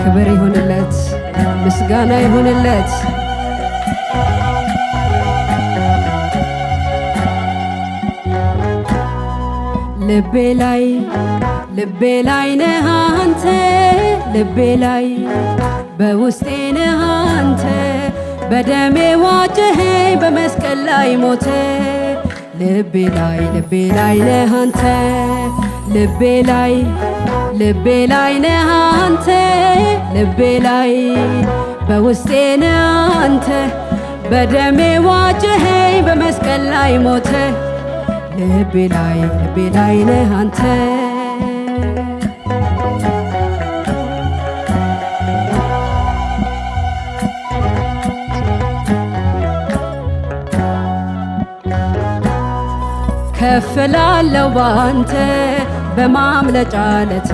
ክብር ይሁንለት፣ ምስጋና ይሁንለት። ልቤ ላይ ነህ አንተ፣ ልቤ ላይ በውስጤ ነህ አንተ፣ በደሜ ዋጀኸኝ በመስቀል ላይ ሞተ። ልቤ ላይ ነህ አንተ፣ ልቤ ላይ ነህ አንተ፣ ልቤ ላይ በውስጤ ነህ አንተ፣ በደሜ ዋጀኸኝ በመስቀል ላይ ሞተ። ልቤ ላይ ነህ አንተ። ከፍ ላለው ባንተ በማምለጫ ዓለቴ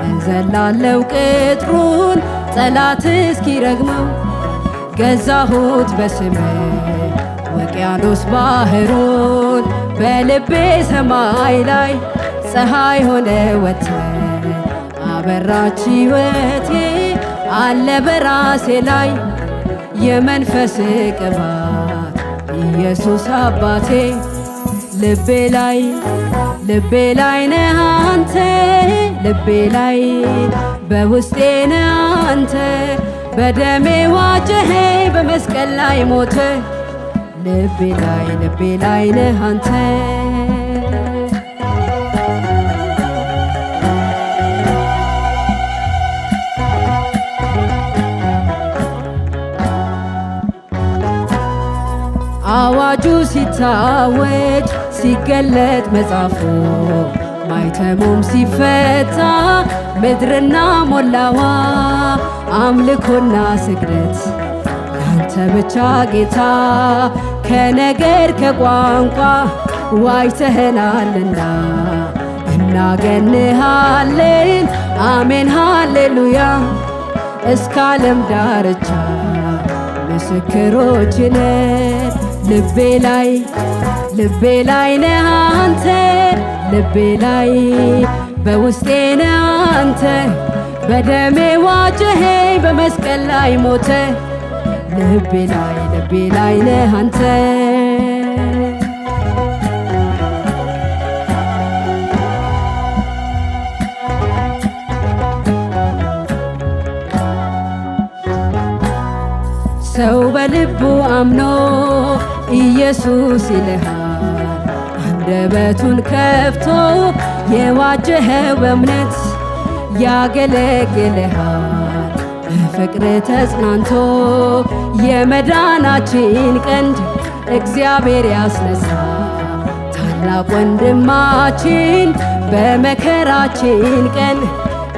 እዘላለው ቅጥሩን ጠላት እስኪረግመው። ገዛሁት በስምህ ውቅያኖስ ባህሩን፣ በልቤ ሰማይ ላይ ፀሐይ ሆነ ወጥተ አበራች ሕይወቴ አለ በራሴ ላይ የመንፈስ ቅባት ኢየሱስ አባቴ። ልቤ ላይ ነህ አንተ፣ ልቤ ላይ በውስጤ ነህ አንተ፣ በደሜ ዋጀኸኝ በመስቀል ላይ ሞተ። ልቤ ላይ ነህ አንተ። አዋጁ ሲታወጅ ሲገለጥ መጽሐፉ ማይተሙም ሲፈታ ምድርና ሞላዋ አምልኮና ስግደት አንተ ብቻ ጌታ። ከነገር ከቋንቋ ዋጅተኸናልና እናገንሃለን አሜን ሃሌሉያ። እስከ ዓለም ዳርቻ ምስክሮች ነን። ልቤ ላይ ነህ አንተ፣ ልቤ ላይ በውስጤ ነህ አንተ፣ በደሜ ዋጀኸኝ በመስቀል ላይ ሞተ። ልቤ ላይ ነህ አንተ። ሰው በልቡ አምኖ ኢየሱስ ይልሃል፣ አንደበቱን ከፍቶ የዋጀኸው በእምነት ያገለግልሃል። በፍቅር ተጽናንቶ የመዳናችን ቀንድ እግዚአብሔር ያስነሳ። ታላቅ ወንድማችን በመከራችን ቀን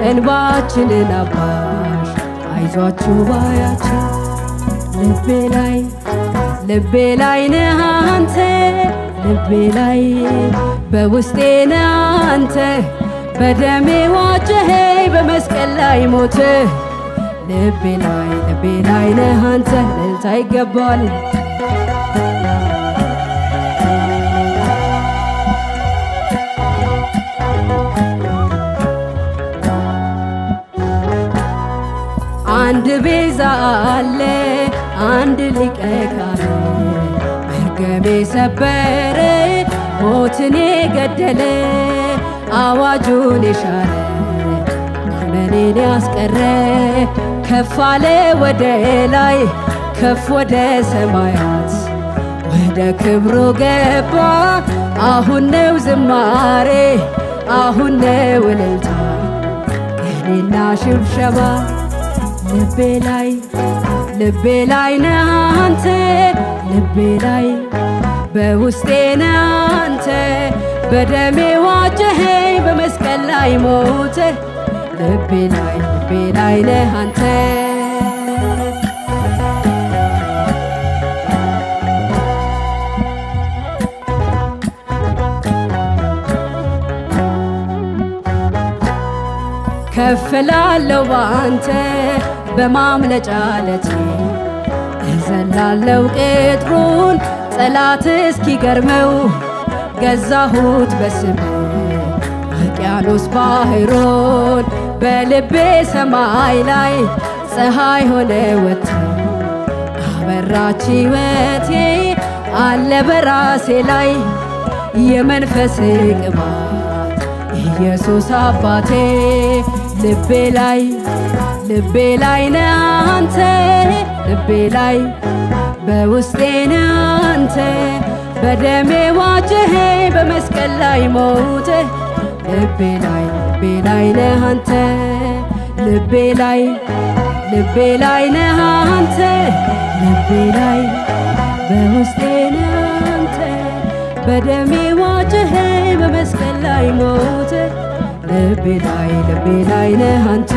እንባችንን አባሽ አይዟችሁ ባያችን። ልቤ ላይ ነህ አንተ፣ ልቤ ላይ በውስጤ ነህ አንተ፣ በደሜ ዋጀኸኝ በመስቀል ላይ ሞተ። ልቤ ላይ ነህ አንተ። እልልታ ይገባል። አንድ ቤዛ አለ አንድ ሊቀ ካህን፣ መርገሜ ሰበረ ሞትን የገደለ፣ አዋጁን የሻረ ኩነኔን ያስቀረ። ከፍ አለ ወደ ላይ ከፍ ወደ ሰማያት ወደ ክብሩ ገባ። አሁን ነው ዝማሬ አሁን ነው እልልታ ቅኔና ሽብሸባ። ልቤ ላይ ነህ አንተ፣ ልቤ ላይ በውስጤ ነህ አንተ፣ በደሜ ዋጀኸኝ በመስቀል ላይ ሞተ። ልቤ ላይ ነህ አንተ። ከፍ ላለው ባንተ በማምለጫ ዓለቴ እዘላለው ቅጥሩን ጠላት እስኪገርመው ገዛሁት በስም ውቅያኖስ ባህሮን በልቤ ሰማይ ላይ ፀሐይ ሆነ ወጥቶ አበራች ሕይወቴ አለ በራሴ ላይ የመንፈስ ቅባት ኢየሱስ አባቴ ልቤ ላይ ነህ አንተ ልቤ ላይ በውስጤ ነህ አንተ በደሜ ዋጀኸኝ በመስቀል ላይ ሞተ ልቤ ላይ ነህ አንተ ልቤ ላይ ነህ አንተ ልቤ ላይ በውስጤ ነህ አንተ በደሜ ዋጀኸኝ በመስቀል ላይ ሞተ ልቤ ላይ ነህ አንተ